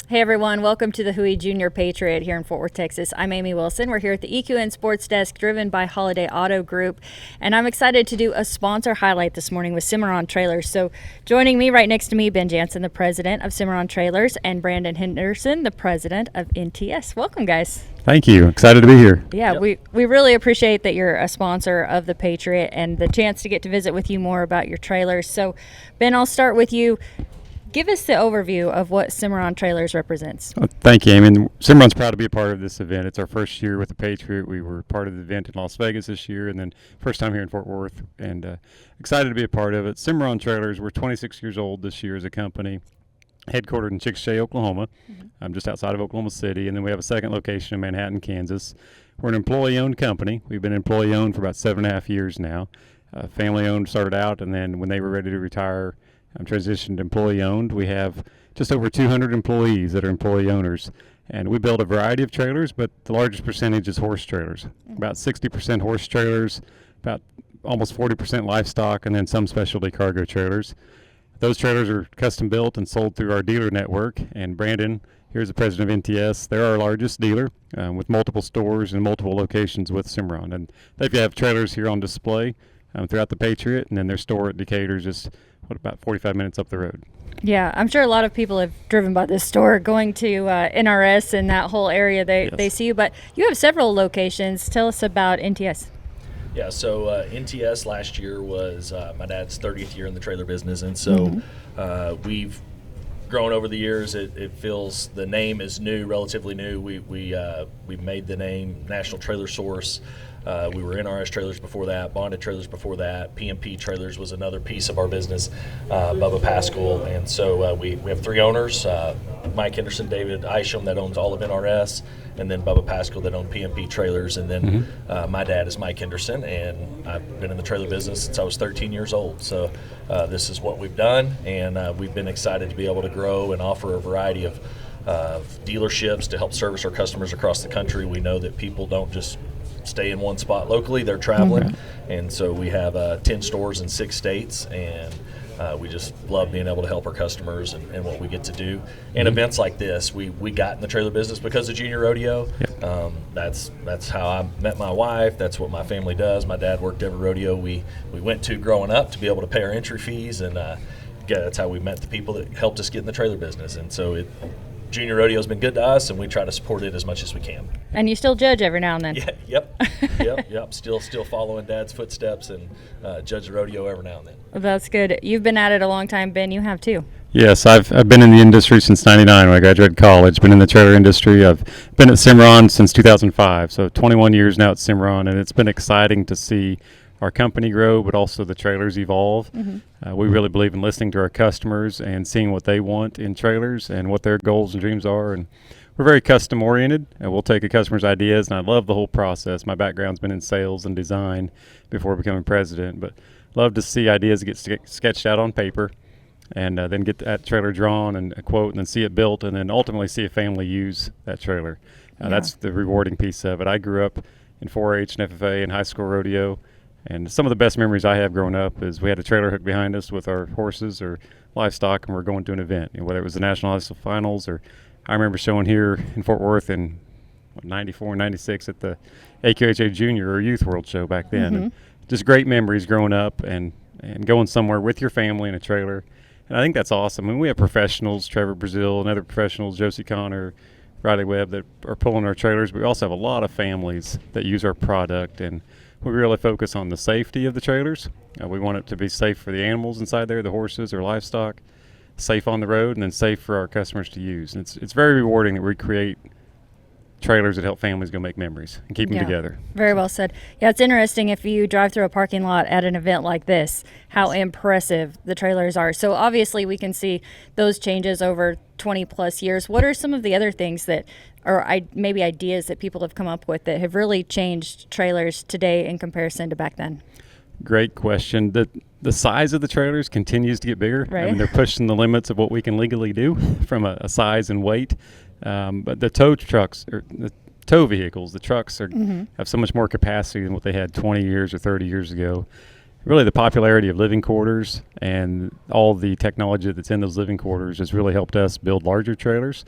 Hey everyone, welcome to the Hooey Jr. Patriot here in Fort Worth, Texas. I'm Amy Wilson. We're here at the EQN Sports Desk driven by Holiday Auto Group, and I'm excited to do a sponsor highlight this morning with Cimarron Trailers. So joining me right next to me, Ben Janssen, the president of Cimarron Trailers, and Brandon Henderson, the president of NTS. Welcome, guys. Thank you. Excited to be here. Yeah, yep. we really appreciate that you're a sponsor of the Patriot and the chance to get to visit with you more about your trailers. So Ben, I'll start with you. Give us the overview of what Cimarron Trailers represents. Thank you, Amy. Cimarron's proud to be a part of this event. It's our first year with the Patriot. We were part of the event in Las Vegas this year, and then first time here in Fort Worth, and excited to be a part of it. Cimarron Trailers, we're 26 years old this year as a company, headquartered in Chickasha, Oklahoma, just outside of Oklahoma City, and then we have a second location in Manhattan, Kansas. We're an employee-owned company. We've been employee-owned for about 7.5 years now. Family-owned started out, and then when they were ready to retire, transitioned employee-owned. We have just over 200 employees that are employee owners, and we build a variety of trailers, but the largest percentage is horse trailers. About 60% horse trailers, about almost 40% livestock, and then some specialty cargo trailers. Those trailers are custom built and sold through our dealer network, and Brandon, here's the president of NTS. They're our largest dealer with multiple stores and multiple locations with Cimarron, and they have trailers here on display throughout the Patriot, and then their store at Decatur's just about 45 minutes up the road. Yeah, I'm sure a lot of people have driven by this store going to NRS and that whole area. They see you, but you have several locations. Tell us about NTS. Yeah, so NTS last year was my dad's 30th year in the trailer business, and so we've grown over the years. It feels the name is new, relatively new. We made the name National Trailer Source. We were NRS Trailers before that, Bonded Trailers before that. PMP Trailers was another piece of our business, Bubba Pascal. And so we have three owners, Mike Henderson, David Isham that owns all of NRS, and then Bubba Pascal that owns PMP Trailers. And then my dad is Mike Henderson, and I've been in the trailer business since I was 13 years old. So this is what we've done, and we've been excited to be able to grow and offer a variety of dealerships to help service our customers across the country. We know that people don't just stay in one spot locally, they're traveling, and so we have 10 stores in 6 states, and we just love being able to help our customers and what we get to do. And events like this, we got in the trailer business because of Junior Rodeo. That's how I met my wife. That's what my family does. My dad worked every rodeo we went to growing up to be able to pay our entry fees, and that's how we met the people that helped us get in the trailer business. And so Junior Rodeo's been good to us, and we try to support it as much as we can. And you still judge every now and then. Yeah, yep. Still following Dad's footsteps and judge the rodeo every now and then. Well, that's good. You've been at it a long time, Ben. You have too. Yes, I've been in the industry since '99 when I graduated college. Been in the trailer industry. I've been at Cimarron since 2005, so 21 years now at Cimarron, and it's been exciting to see our company grow, but also the trailers evolve. We really believe in listening to our customers and seeing what they want in trailers and what their goals and dreams are. And we're very custom oriented, and we'll take a customer's ideas, and I love the whole process. My background's been in sales and design before becoming president, but love to see ideas get sketched out on paper and then get that trailer drawn and a quote, and then see it built, and then ultimately see a family use that trailer. That's the rewarding piece of it. I grew up in 4-H and FFA and high school rodeo. And some of the best memories I have growing up is we had a trailer hook behind us with our horses or livestock, and we're going to an event, whether it was the National High School Finals, or I remember showing here in Fort Worth in 94, 96 at the AQHA Junior or Youth World Show back then. And just great memories growing up and going somewhere with your family in a trailer. And I think that's awesome. I mean, we have professionals, Trevor Brazil and other professionals, Josie Connor, Riley Webb, that are pulling our trailers. But we also have a lot of families that use our product, and we really focus on the safety of the trailers. We want it to be safe for the animals inside there, the horses or livestock, safe on the road, and then safe for our customers to use. And it's very rewarding that we create trailers that help families go make memories and keep them together. Very well said. Yeah, it's interesting if you drive through a parking lot at an event like this, how impressive the trailers are. So obviously we can see those changes over 20 plus years. What are some of the other things that, or maybe ideas that people have come up with that have really changed trailers today in comparison to back then? Great question. The size of the trailers continues to get bigger. Right. I mean, they're pushing the limits of what we can legally do from a size and weight. But the tow trucks, or the tow vehicles, the trucks have so much more capacity than what they had 20 years or 30 years ago. Really, the popularity of living quarters and all the technology that's in those living quarters has really helped us build larger trailers.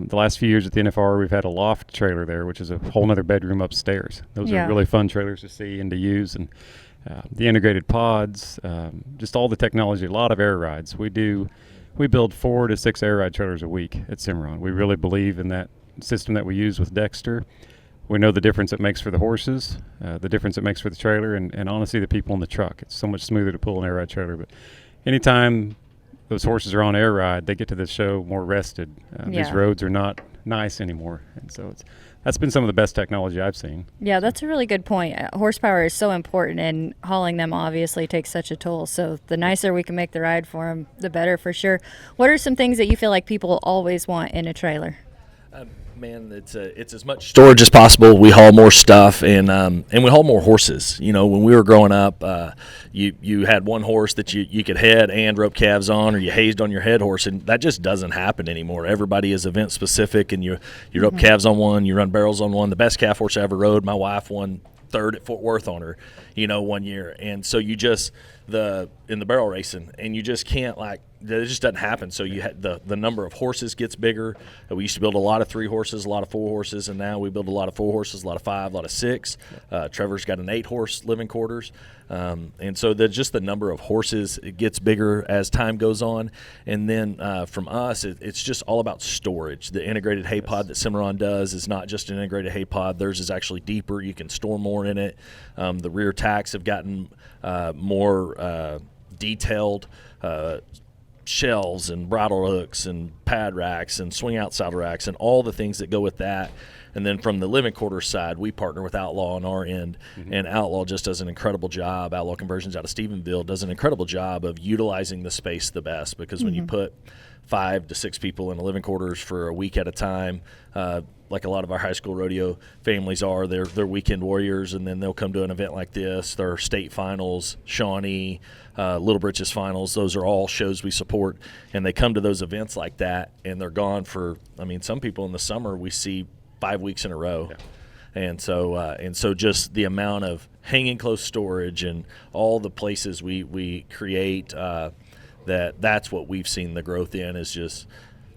The last few years at the NFR, we've had a loft trailer there, which is a whole nother bedroom upstairs. Those Yeah. are really fun trailers to see and to use. And the integrated pods, just all the technology, a lot of air rides. We build 4 to 6 air ride trailers a week at Cimarron. We really believe in that system that we use with Dexter. We know the difference it makes for the horses, the difference it makes for the trailer, and honestly, the people in the truck. It's so much smoother to pull an air ride trailer. But anytime those horses are on air ride, they get to the show more rested. These roads are not nice anymore, and so that's been some of the best technology I've seen. Yeah, that's a really good point. Horsepower is so important, and hauling them obviously takes such a toll. So the nicer we can make the ride for them, the better for sure. What are some things that you feel like people always want in a trailer? Man, it's as much storage as possible. We haul more stuff, and we haul more horses. You know, when we were growing up, you had one horse that you could head and rope calves on, or you hazed on your head horse, and that just doesn't happen anymore. Everybody is event specific, and you rope calves on one, you run barrels on one. The best calf horse I ever rode, my wife won 3rd at Fort Worth on her, 1 year, and so you just in the barrel racing, and you just can't it just doesn't happen. So you had the number of horses gets bigger. We used to build a lot of 3 horses, a lot of 4 horses, and now we build a lot of 4 horses, a lot of 5, a lot of 6. Trevor's got an 8 horse living quarters, and so just the number of horses, it gets bigger as time goes on. And then from us, it's just all about storage. The integrated hay pod that Cimarron does is not just an integrated hay pod. Theirs is actually deeper. You can store more in it. The rear tacks have gotten more detailed. Shelves and bridle hooks and pad racks and swing out saddle racks and all the things that go with that. And then from the living quarters side, we partner with Outlaw on our end, and Outlaw just does an incredible job. Outlaw Conversions out of Stephenville does an incredible job of utilizing the space the best, because when you put 5 to 6 people in a living quarters for a week at a time, like a lot of our high school rodeo families are, they're weekend warriors, and then they'll come to an event like this. There are state finals, Shawnee, Little Britches finals. Those are all shows we support, and they come to those events like that, and they're gone for, some people in the summer we see 5 weeks in a row. Yeah. And so just the amount of hanging close storage and all the places we create, that's what we've seen the growth in, is just,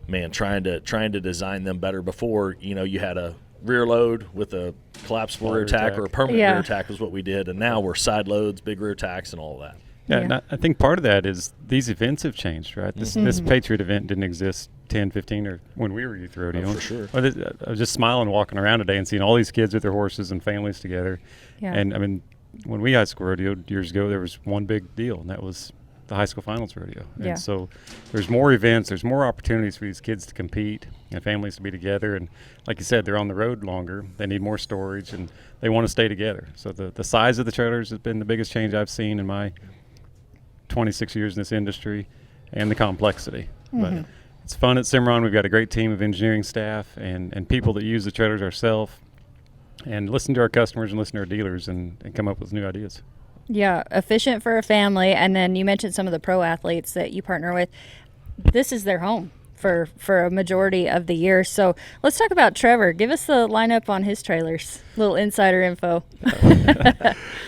man, trying to design them better. Before, you had a rear load with a collapsible rear tack or a permanent rear tack was what we did, and now we're side loads, big rear tacks, and all of that. Yeah, and I think part of that is these events have changed, right? This Patriot event didn't exist 10, 15, or when we were youth rodeo. Oh, for sure. I was just smiling walking around today and seeing all these kids with their horses and families together. Yeah. And when we high school rodeoed years ago, there was one big deal, and that was the high school finals rodeo. And so there's more events, there's more opportunities for these kids to compete and families to be together. And like you said, they're on the road longer, they need more storage, and they want to stay together. So the size of the trailers has been the biggest change I've seen in my 26 years in this industry, and the complexity. But it's fun at Cimarron. We've got a great team of engineering staff and people that use the trailers ourselves, and listen to our customers and listen to our dealers and come up with new ideas. Yeah, efficient for a family. And then you mentioned some of the pro athletes that you partner with. This is their home for a majority of the year. So let's talk about Trevor. Give us the lineup on his trailers, little insider info.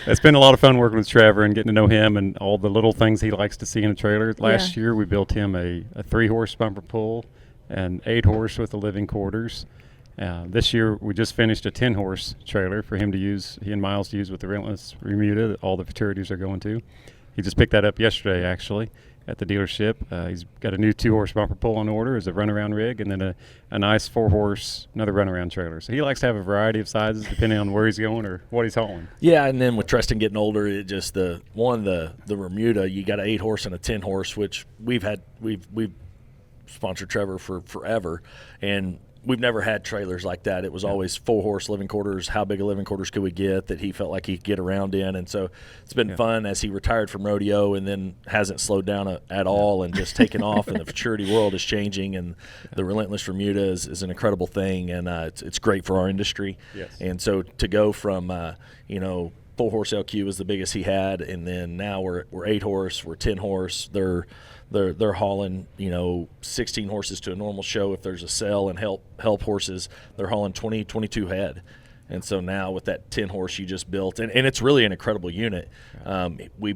It's been a lot of fun working with Trevor and getting to know him and all the little things he likes to see in a trailer. Last year we built him a 3-horse bumper pull and 8-horse with the living quarters. This year we just finished a 10-horse trailer for him to use, he and Miles to use with the Relentless Remuda that all the futurities are going to. He just picked that up yesterday, actually, at the dealership. He's got a new 2-horse bumper pull on order as a runaround rig, and then a nice 4-horse, another runaround trailer. So he likes to have a variety of sizes depending on where he's going or what he's hauling. Yeah, and then with Tristan getting older, it just the Remuda, you got an 8-horse and a 10-horse, which we've sponsored Trevor for forever, and we've never had trailers like that. It was always 4-horse living quarters. How big a living quarters could we get that he felt like he could get around in? And so it's been fun as he retired from rodeo and then hasn't slowed down at all and just taken off. And the futurity world is changing, and the Relentless Remuda is an incredible thing, and it's great for our industry. Yes. And so to go from 4-horse LQ was the biggest he had, and then now we're 8-horse, we're 10-horse. They're hauling 16 horses to a normal show. If there's a sell and help horses, they're hauling 22 head. And so now with that 10-horse you just built, and it's really an incredible unit. We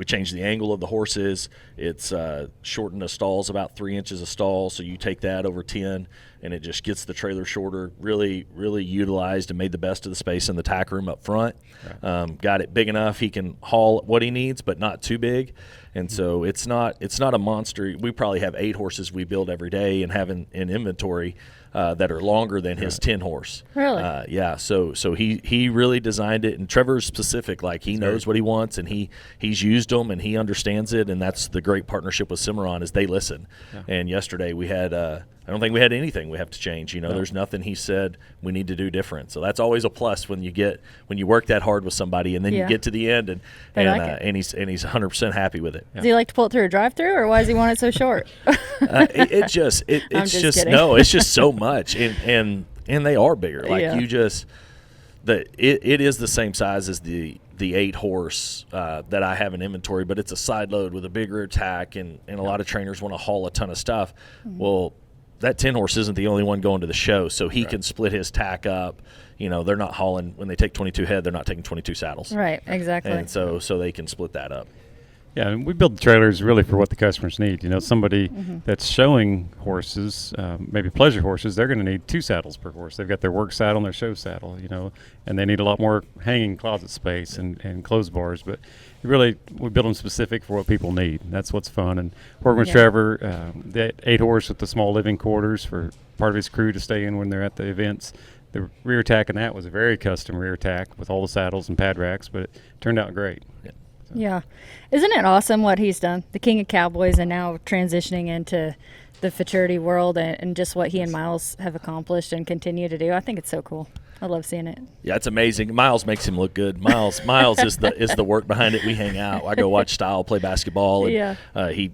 changed the angle of the horses. It's shortened the stalls about 3 inches a stall, so you take that over 10, and it just gets the trailer shorter. Really, really utilized and made the best of the space in the tack room up front. Right. Got it big enough he can haul what he needs, but not too big. And so it's not a monster. We probably have 8 horses we build every day and have in inventory that are longer than his 10 horse. Really? Yeah. So he really designed it, and Trevor's specific. Like, he knows what he wants, and he's used them, and he understands it, and that's the great partnership with Cimarron is they listen. Yeah. And yesterday we had I don't think we had anything we have to change. No. There's nothing he said we need to do different. So that's always a plus when you work that hard with somebody, and then you get to the end and he's 100% happy with it. Yeah. Does he like to pull it through a drive-through, or why does he want it so short? It's just so much, and they are bigger. Like it is the same size as the 8 horse that I have in inventory, but it's a side load with a bigger attack, and a lot of trainers want to haul a ton of stuff. Mm-hmm. Well, that 10 horse isn't the only one going to the show, so he can split his tack up. They're not hauling, when they take 22 head, they're not taking 22 saddles. Right, exactly. And so they can split that up. Yeah, and we build the trailers really for what the customers need. Somebody that's showing horses, maybe pleasure horses, they're going to need 2 saddles per horse. They've got their work saddle and their show saddle, and they need a lot more hanging closet space and clothes bars. But really, we build them specific for what people need. That's what's fun. And working with Trevor, that 8 horse with the small living quarters for part of his crew to stay in when they're at the events. The rear tack in that was a very custom rear tack with all the saddles and pad racks, but it turned out great. Yeah. Yeah. Isn't it awesome what he's done? The king of cowboys, and now transitioning into the futurity world, and just what he and Miles have accomplished and continue to do. I think it's so cool. I love seeing it. Yeah, it's amazing. Miles makes him look good. Miles is the work behind it. We hang out. I go watch Style play basketball, and he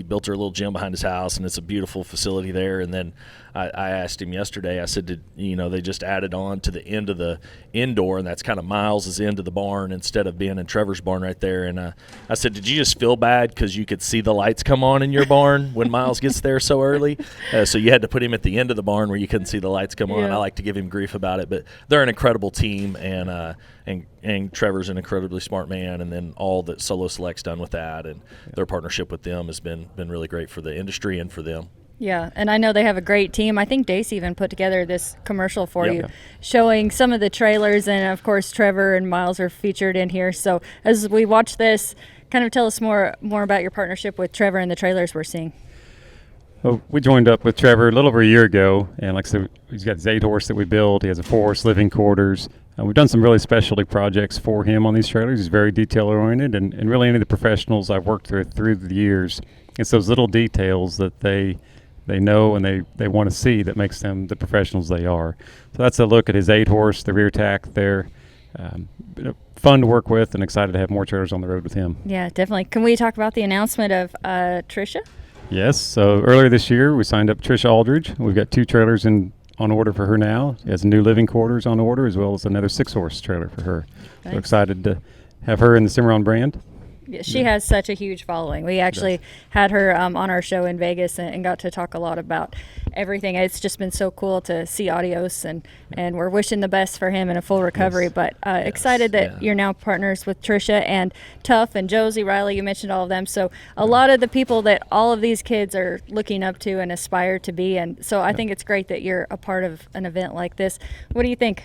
built her a little gym behind his house, and it's a beautiful facility there. And then I asked him yesterday. I said, they just added on to the end of the indoor, and that's kind of Miles's end of the barn instead of being in Trevor's barn right there. And I said, did you just feel bad because you could see the lights come on in your barn when Miles gets there so early? So you had to put him at the end of the barn where you couldn't see the lights come on. I like to give him grief about it, but they're an incredible team, and Trevor's an incredibly smart man, and then all that Solo Select's done with that, and their partnership with them has been really great for the industry and for them. Yeah, and I know they have a great team. I think Dace even put together this commercial for you, showing some of the trailers, and of course Trevor and Miles are featured in here. So as we watch this, kind of tell us more about your partnership with Trevor and the trailers we're seeing. Well, we joined up with Trevor a little over a year ago, and like I said, he's got his 8 horse that we build. He has a 4 horse living quarters. We've done some really specialty projects for him on these trailers. He's very detail oriented, and really any of the professionals I've worked with through the years, it's those little details that they know and they want to see that makes them the professionals they are. So that's a look at his 8 horse, the rear tack there. Fun to work with, and excited to have more trailers on the road with him. Yeah, definitely. Can we talk about the announcement of Tricia? Yes. So earlier this year, we signed up Tricia Aldridge. We've got 2 trailers on order for her now. She has new living quarters on order, as well as another 6 horse trailer for her. Nice. So excited to have her in the Cimarron brand. Yeah, she has such a huge following. We actually had her on our show in Vegas and got to talk a lot about everything. It's just been so cool to see Adios, and we're wishing the best for him in a full recovery. Yes. But excited that you're now partners with Tricia and Tuff and Josie, Riley. You mentioned all of them. So a lot of the people that all of these kids are looking up to and aspire to be. And so I think it's great that you're a part of an event like this. What do you think?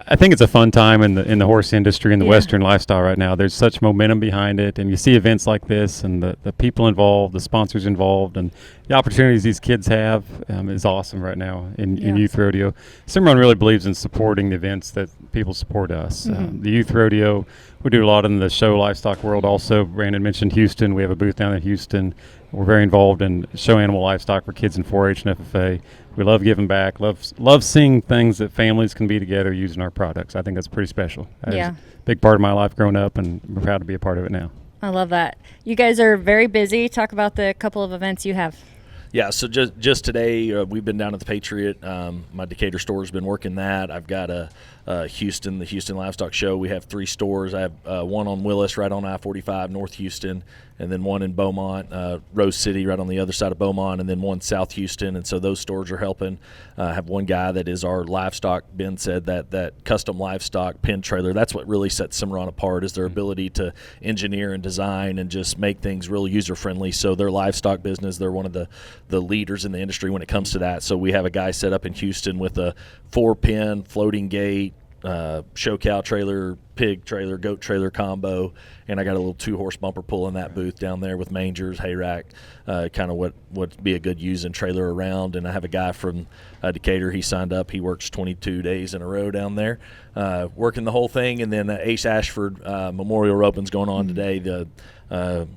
I think it's a fun time in the horse industry and the Western lifestyle right now. There's such momentum behind it, and you see events like this, and the people involved, the sponsors involved, and the opportunities these kids have is awesome right now in youth rodeo. Cimarron really believes in supporting the events that people support us. Mm-hmm. The youth rodeo, we do a lot in the show livestock world also. Brandon mentioned Houston. We have a booth down in Houston. We're very involved in show animal livestock for kids in 4-H and FFA. We love giving back, love seeing things that families can be together using our products. I think that's pretty special. That was a big part of my life growing up, and we're proud to be a part of it now. I love that. You guys are very busy. Talk about the couple of events you have. Yeah, so just today we've been down at the Patriot. My Decatur store has been working that. I've got the Houston Livestock Show. We have 3 stores. I have one on Willis right on I-45, North Houston, and then one in Beaumont, Rose City, right on the other side of Beaumont, and then one South Houston. And so those stores are helping. Have one guy that is our livestock. Ben said that custom livestock pen trailer. That's what really sets Cimarron apart, is their ability to engineer and design and just make things real user friendly. So their livestock business, they're one of the leaders in the industry when it comes to that. So we have a guy set up in Houston with a 4-pen floating gate, show cow trailer, pig trailer, goat trailer combo, and I got a little 2-horse bumper pull in that booth down there with mangers, hay rack, kind of what would be a good using trailer around. And I have a guy from Decatur. He signed up. He works 22 days in a row down there, working the whole thing. And then Ace Ashford Memorial Roping's going on today. The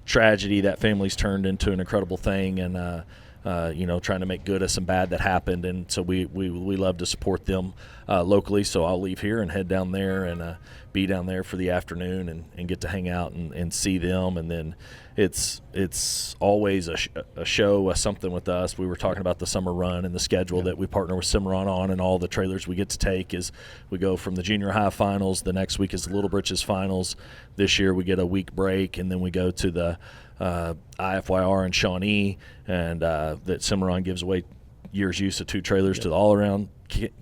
tragedy that family's turned into an incredible thing, and trying to make good of some bad that happened. And so we love to support them locally. So I'll leave here and head down there and be down there for the afternoon and get to hang out and see them. And then it's always a show, something with us. We were talking about the summer run and the schedule that we partner with Cimarron on, and all the trailers we get to take is we go from the junior high finals. The next week is the Little Britches finals. This year we get a week break, and then we go to the IFYR in Shawnee, and that Cimarron gives away year's use of 2 trailers to the all-around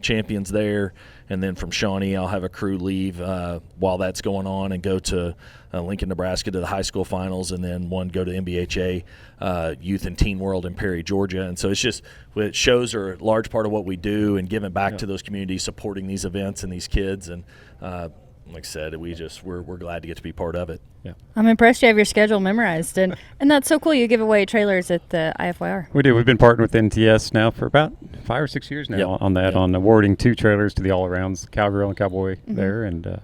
champions there. And then from Shawnee, I'll have a crew leave while that's going on and go to Lincoln, Nebraska to the high school finals, and then one go to MBHA Youth and Teen World in Perry, Georgia. And so it shows are a large part of what we do, and giving back to those communities, supporting these events and these kids. And like I said, we're glad to get to be part of it. Yeah. I'm impressed you have your schedule memorized, and that's so cool. You give away trailers at the IFYR. We do. We've been partnered with NTS now for about 5 or 6 years now on that, on awarding 2 trailers to the all-arounds, Cowgirl and Cowboy there, and it's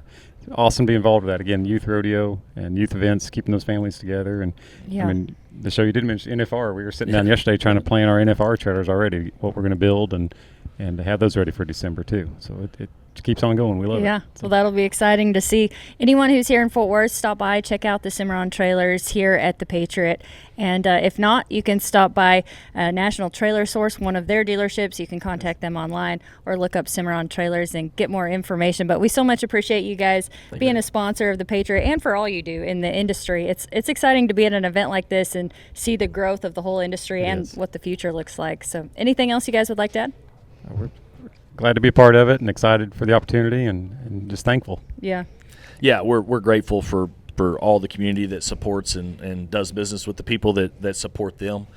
awesome to be involved with that. Again, youth rodeo and youth events, keeping those families together. And I mean, the show you did mention, NFR, we were sitting down yesterday trying to plan our NFR trailers already, what we're going to build, and to have those ready for December too. So it keeps on going. We love it. Yeah, well, that'll be exciting to see. Anyone who's here in Fort Worth, stop by, check out the Cimarron trailers here at the Patriot. And if not, you can stop by National Trailer Source, one of their dealerships. You can contact them online or look up Cimarron Trailers and get more information. But we so much appreciate you guys being a sponsor of the Patriot and for all you do in the industry. It's exciting to be at an event like this and see the growth of the whole industry and what the future looks like. So anything else you guys would like to add? We're glad to be a part of it and excited for the opportunity and just thankful. Yeah, we're grateful for all the community that supports and does business with the people that support them.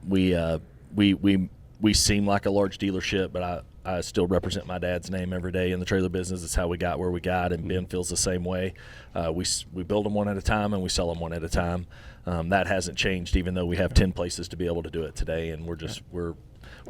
We seem like a large dealership, but I still represent my dad's name every day in the trailer business. It's how we got where we got, and Ben feels the same way. We build them one at a time and we sell them one at a time. That hasn't changed, even though we have 10 places to be able to do it today, and we're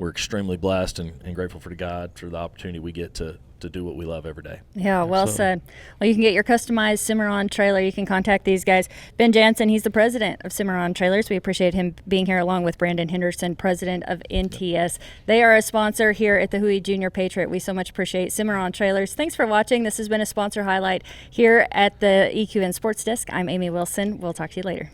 extremely blessed and grateful for God for the opportunity we get to do what we love every day. Yeah, well said. Well, you can get your customized Cimarron trailer. You can contact these guys. Ben Janssen, he's the president of Cimarron Trailers. We appreciate him being here, along with Brandon Henderson, president of NTS. They are a sponsor here at the Hooey Jr. Patriot. We so much appreciate Cimarron Trailers. Thanks for watching. This has been a sponsor highlight here at the EQN Sports Desk. I'm Amy Wilson. We'll talk to you later.